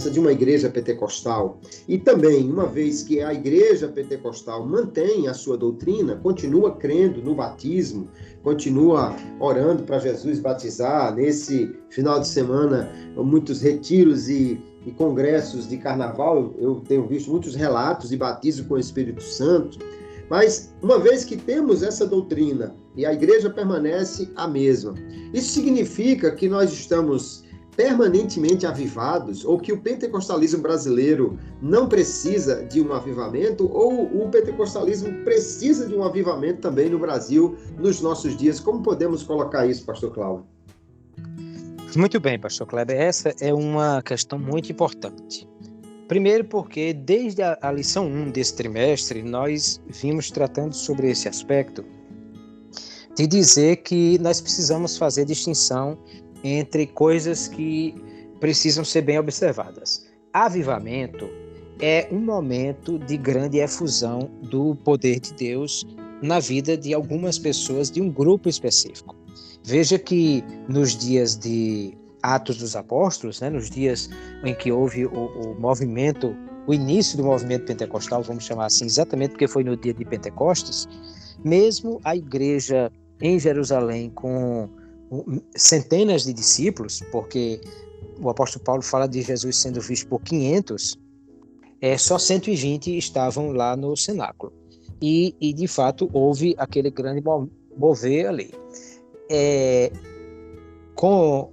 de uma igreja pentecostal. E também, uma vez que a igreja pentecostal mantém a sua doutrina, continua crendo no batismo, continua orando para Jesus batizar. Nesse final de semana, muitos retiros e congressos de carnaval, eu tenho visto muitos relatos de batismo com o Espírito Santo. Mas, uma vez que temos essa doutrina e a igreja permanece a mesma, isso significa que nós estamos permanentemente avivados, ou que o pentecostalismo brasileiro não precisa de um avivamento, ou o pentecostalismo precisa de um avivamento também no Brasil, nos nossos dias? Como podemos colocar isso, pastor Cláudio? Muito bem, pastor Kleber, essa é uma questão muito importante. Primeiro porque desde a lição 1 desse trimestre, nós vimos tratando sobre esse aspecto de dizer que nós precisamos fazer distinção entre coisas que precisam ser bem observadas. Avivamento é um momento de grande efusão do poder de Deus na vida de algumas pessoas, de um grupo específico. Veja que nos dias de Atos dos Apóstolos, né, nos dias em que houve o movimento, o início do movimento pentecostal, vamos chamar assim, exatamente porque foi no dia de Pentecostes, mesmo a igreja em Jerusalém com centenas de discípulos, porque o apóstolo Paulo fala de Jesus sendo visto por 500, só 120 estavam lá no cenáculo. E de fato, houve aquele grande mover ali. Com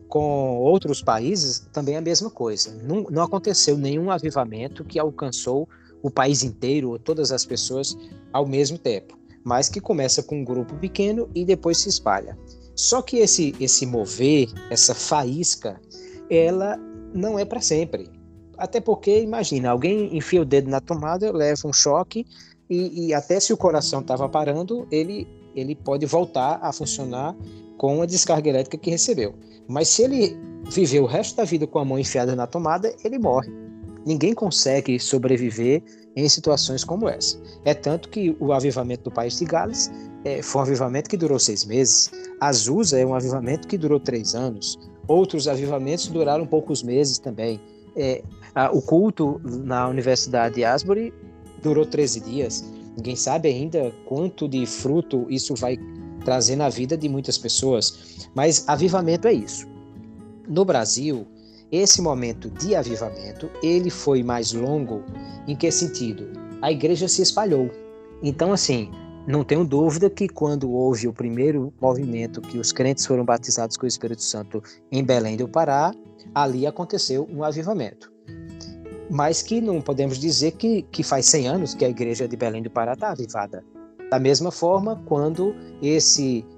outros países, também a mesma coisa. Não aconteceu nenhum avivamento que alcançou o país inteiro, ou todas as pessoas, ao mesmo tempo, mas que começa com um grupo pequeno e depois se espalha. Só que esse mover, essa faísca, ela não é para sempre. Até porque, imagina, alguém enfia o dedo na tomada, leva um choque, e até se o coração estava parando, ele pode voltar a funcionar com a descarga elétrica que recebeu. Mas se ele viver o resto da vida com a mão enfiada na tomada, ele morre. Ninguém consegue sobreviver em situações como essa. É tanto que o avivamento do país de Gales foi um avivamento que durou 6 meses. Azusa é um avivamento que durou 3 anos. Outros avivamentos duraram poucos meses também. O culto na Universidade de Asbury durou 13 dias. Ninguém sabe ainda quanto de fruto isso vai trazer na vida de muitas pessoas. Mas avivamento é isso. No Brasil, esse momento de avivamento, ele foi mais longo. Em que sentido? A igreja se espalhou. Então, assim, não tenho dúvida que quando houve o primeiro movimento que os crentes foram batizados com o Espírito Santo em Belém do Pará, ali aconteceu um avivamento. Mas que não podemos dizer que faz 100 anos que a igreja de Belém do Pará está avivada. Da mesma forma, quando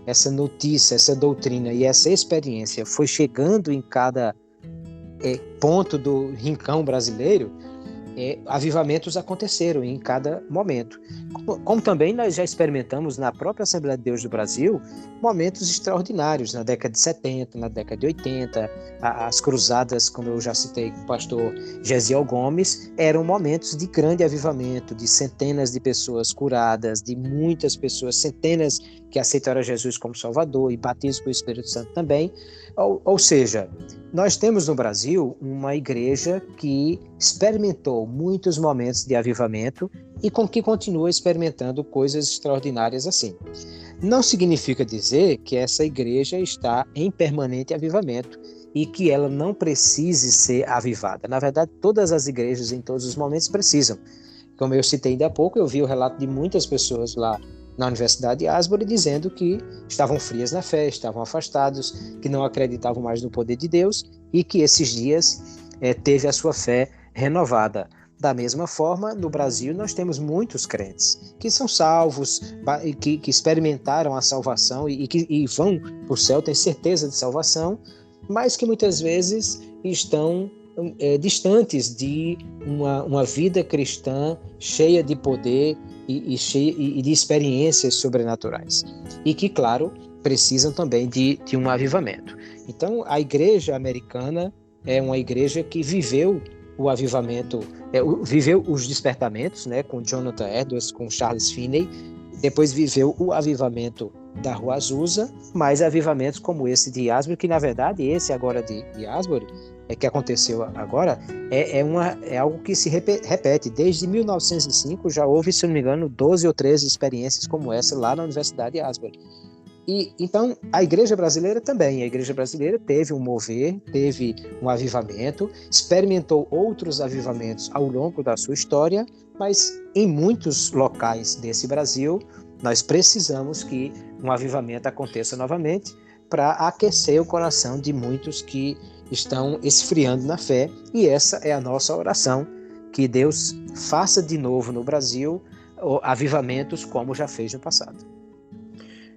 essa notícia, essa doutrina e essa experiência foi chegando em cada ponto do rincão brasileiro, avivamentos aconteceram em cada momento. Como também nós já experimentamos na própria Assembleia de Deus do Brasil momentos extraordinários, na década de 70, na década de 80, as cruzadas, como eu já citei com o pastor Gesiel Gomes, eram momentos de grande avivamento, de centenas de pessoas curadas, de muitas pessoas, centenas que aceitaram Jesus como Salvador e batismo com o Espírito Santo também. Ou seja, nós temos no Brasil uma igreja que experimentou muitos momentos de avivamento e com que continua experimentando coisas extraordinárias assim. Não significa dizer que essa igreja está em permanente avivamento e que ela não precise ser avivada. Na verdade, todas as igrejas em todos os momentos precisam. Como eu citei ainda há pouco, eu vi o relato de muitas pessoas lá na Universidade de Asbury dizendo que estavam frias na fé, estavam afastados, que não acreditavam mais no poder de Deus e que esses dias teve a sua fé renovada. Da mesma forma, no Brasil nós temos muitos crentes que são salvos, que experimentaram a salvação e vão para o céu, têm certeza de salvação, mas que muitas vezes estão distantes de uma vida cristã cheia de poder e de experiências sobrenaturais. E que, claro, precisam também de um avivamento. Então, a igreja americana é uma igreja que viveu o avivamento, viveu os despertamentos, né, com Jonathan Edwards, com Charles Finney, depois viveu o avivamento da Rua Azusa, mais avivamentos como esse de Asbury, que na verdade esse agora de Asbury, que aconteceu agora, é algo que se repete. Desde 1905 já houve, se não me engano, 12 ou 13 experiências como essa lá na Universidade de Asbury. E então a igreja brasileira também, a igreja brasileira teve um mover, teve um avivamento, experimentou outros avivamentos ao longo da sua história, mas em muitos locais desse Brasil nós precisamos que um avivamento aconteça novamente para aquecer o coração de muitos que estão esfriando na fé, e essa é a nossa oração, que Deus faça de novo no Brasil avivamentos como já fez no passado.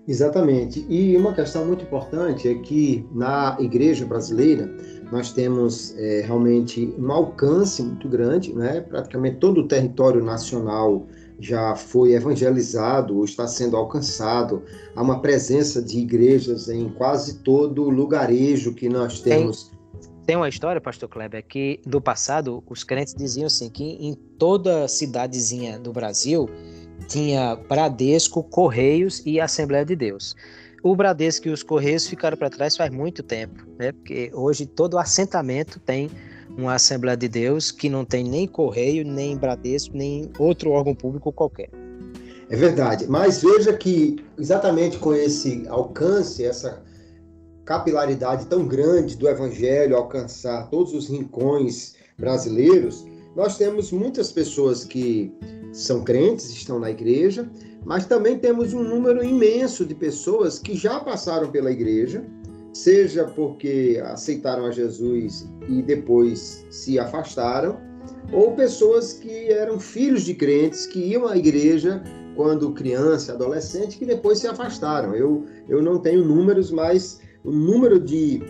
Exatamente. E uma questão muito importante é que na igreja brasileira nós temos realmente um alcance muito grande, né? Praticamente todo o território nacional já foi evangelizado ou está sendo alcançado. Há uma presença de igrejas em quase todo o lugarejo que nós temos. Tem uma história, pastor Kleber, que no passado os crentes diziam assim, que em toda cidadezinha do Brasil tinha Bradesco, Correios e Assembleia de Deus. O Bradesco e os Correios ficaram para trás faz muito tempo, né? Porque hoje todo assentamento tem uma Assembleia de Deus que não tem nem Correio, nem Bradesco, nem outro órgão público qualquer. É verdade, mas veja que exatamente com esse alcance, capilaridade tão grande do Evangelho alcançar todos os rincões brasileiros, nós temos muitas pessoas que são crentes, estão na igreja, mas também temos um número imenso de pessoas que já passaram pela igreja, seja porque aceitaram a Jesus e depois se afastaram, ou pessoas que eram filhos de crentes, que iam à igreja quando criança, adolescente, que depois se afastaram. Eu não tenho números, mas o número de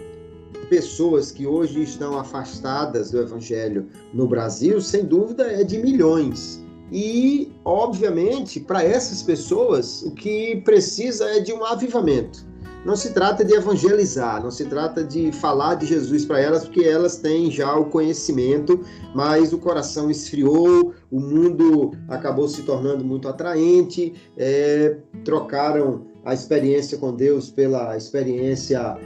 pessoas que hoje estão afastadas do Evangelho no Brasil, sem dúvida, é de milhões. E, obviamente, para essas pessoas, o que precisa é de um avivamento. Não se trata de evangelizar, não se trata de falar de Jesus para elas, porque elas têm já o conhecimento, mas o coração esfriou, o mundo acabou se tornando muito atraente, trocaram a experiência com Deus pela experiência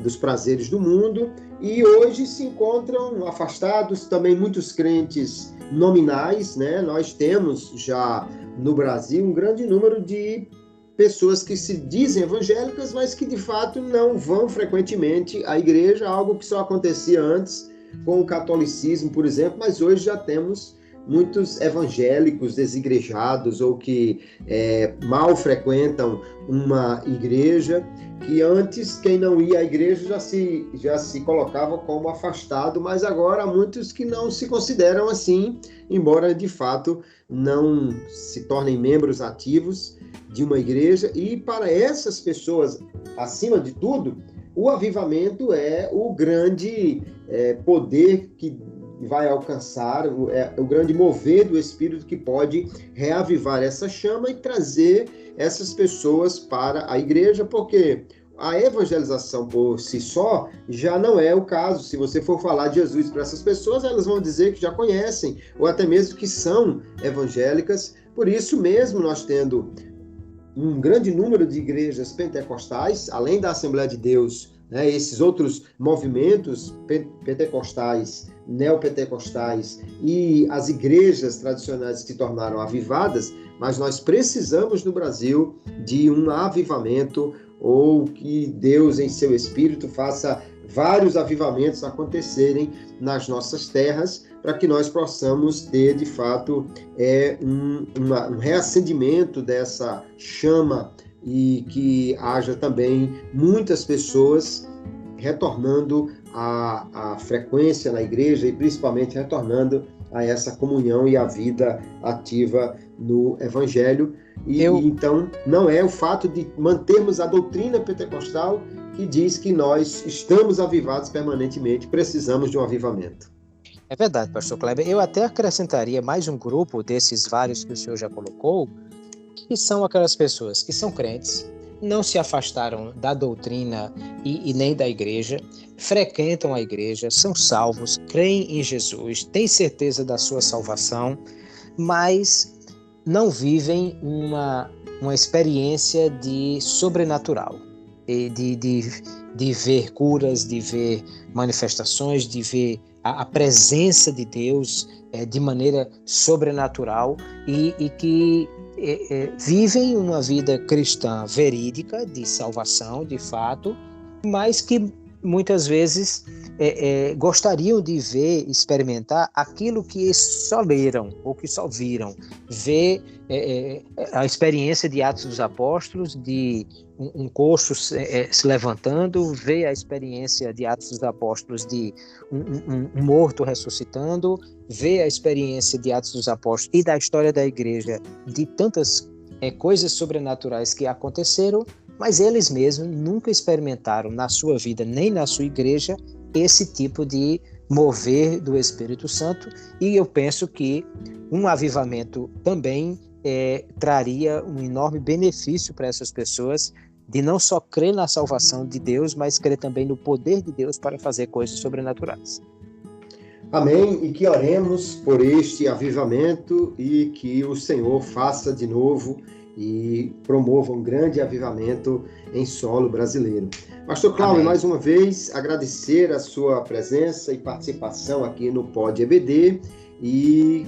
dos prazeres do mundo, e hoje se encontram afastados. Também muitos crentes nominais, né? Nós temos já no Brasil um grande número de pessoas que se dizem evangélicas, mas que de fato não vão frequentemente à igreja, algo que só acontecia antes com o catolicismo, por exemplo, mas hoje já temos muitos evangélicos desigrejados ou que mal frequentam uma igreja, que antes quem não ia à igreja já se colocava como afastado, mas agora há muitos que não se consideram assim, embora de fato não se tornem membros ativos de uma igreja. E para essas pessoas, acima de tudo, o avivamento é o grande poder que vai alcançar, o grande mover do Espírito que pode reavivar essa chama e trazer essas pessoas para a igreja, porque a evangelização por si só já não é o caso. Se você for falar de Jesus para essas pessoas, elas vão dizer que já conhecem, ou até mesmo que são evangélicas. Por isso mesmo, nós tendo um grande número de igrejas pentecostais, além da Assembleia de Deus, né, esses outros movimentos pentecostais, neopentecostais e as igrejas tradicionais que se tornaram avivadas, mas nós precisamos no Brasil de um avivamento, ou que Deus em seu Espírito faça vários avivamentos acontecerem nas nossas terras, para que nós possamos ter, de fato, um reacendimento dessa chama, e que haja também muitas pessoas retornando à frequência na igreja e principalmente retornando a essa comunhão e a vida ativa no Evangelho. Então, não é o fato de mantermos a doutrina pentecostal que diz que nós estamos avivados permanentemente, precisamos de um avivamento. É verdade, pastor Kleber. Eu até acrescentaria mais um grupo desses vários que o senhor já colocou, que são aquelas pessoas que são crentes, não se afastaram da doutrina e nem da igreja, frequentam a igreja, são salvos, creem em Jesus, têm certeza da sua salvação, mas não vivem uma experiência de sobrenatural, de ver curas, de ver manifestações, de ver a presença de Deus de maneira sobrenatural, e que vivem uma vida cristã verídica, de salvação, de fato, mas que muitas vezes gostariam de ver, experimentar aquilo que só leram ou que só viram. Ver a experiência de Atos dos Apóstolos, de um coxo se levantando, ver a experiência de Atos dos Apóstolos de um morto ressuscitando, ver a experiência de Atos dos Apóstolos e da história da igreja, de tantas coisas sobrenaturais que aconteceram, mas eles mesmos nunca experimentaram na sua vida, nem na sua igreja, esse tipo de mover do Espírito Santo. E eu penso que um avivamento também traria um enorme benefício para essas pessoas, de não só crer na salvação de Deus, mas crer também no poder de Deus para fazer coisas sobrenaturais. Amém, e que oremos por este avivamento, e que o Senhor faça de novo e promova um grande avivamento em solo brasileiro. Pastor Cláudio, mais uma vez, agradecer a sua presença e participação aqui no Pod EBD, e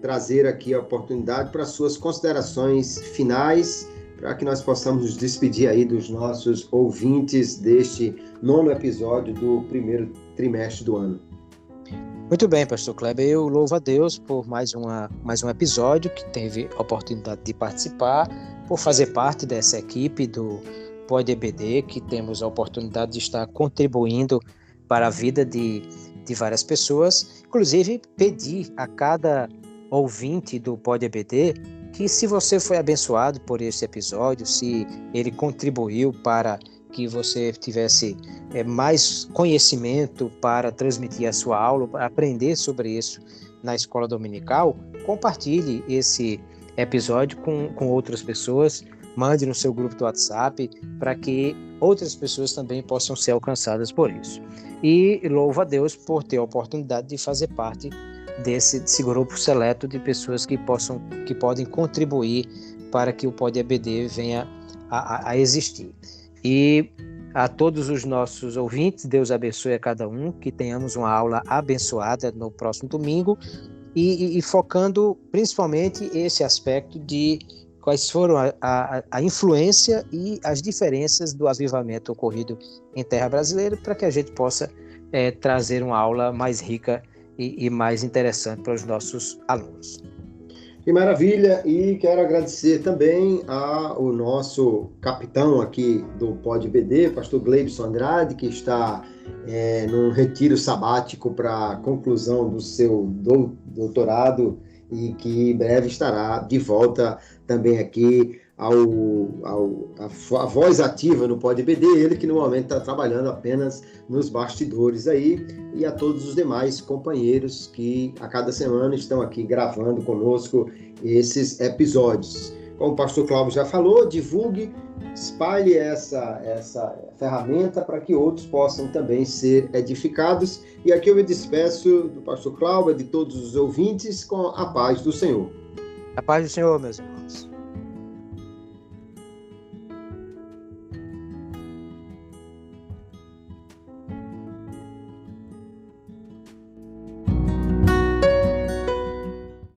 trazer aqui a oportunidade para suas considerações finais para que nós possamos nos despedir aí dos nossos ouvintes deste 9º episódio do primeiro trimestre do ano. Muito bem, pastor Kleber, eu louvo a Deus por mais um episódio que teve a oportunidade de participar, por fazer parte dessa equipe do Pod EBD, que temos a oportunidade de estar contribuindo para a vida de várias pessoas. Inclusive, pedir a cada ouvinte do Pod EBD que, se você foi abençoado por esse episódio, se ele contribuiu para que você tivesse mais conhecimento para transmitir a sua aula, para aprender sobre isso na escola dominical, compartilhe esse episódio com outras pessoas, mande no seu grupo do WhatsApp para que outras pessoas também possam ser alcançadas por isso. E louvo a Deus por ter a oportunidade de fazer parte desse grupo seleto de pessoas que podem contribuir para que o Pod EBD venha a existir. E a todos os nossos ouvintes, Deus abençoe a cada um, que tenhamos uma aula abençoada no próximo domingo e focando principalmente esse aspecto de quais foram a influência e as diferenças do avivamento ocorrido em terra brasileira, para que a gente possa trazer uma aula mais rica e mais interessante para os nossos alunos. Que maravilha, e quero agradecer também ao nosso capitão aqui do Pod EBD, pastor Gleibson Andrade, que está num retiro sabático para a conclusão do seu doutorado e que em breve estará de volta também aqui a voz ativa no Pod EBD, ele que no momento está trabalhando apenas nos bastidores aí, e a todos os demais companheiros que a cada semana estão aqui gravando conosco esses episódios. Como o pastor Cláudio já falou, divulgue, espalhe essa ferramenta para que outros possam também ser edificados. E aqui eu me despeço do pastor Cláudio e de todos os ouvintes com a paz do Senhor. A paz do Senhor, meus irmãos.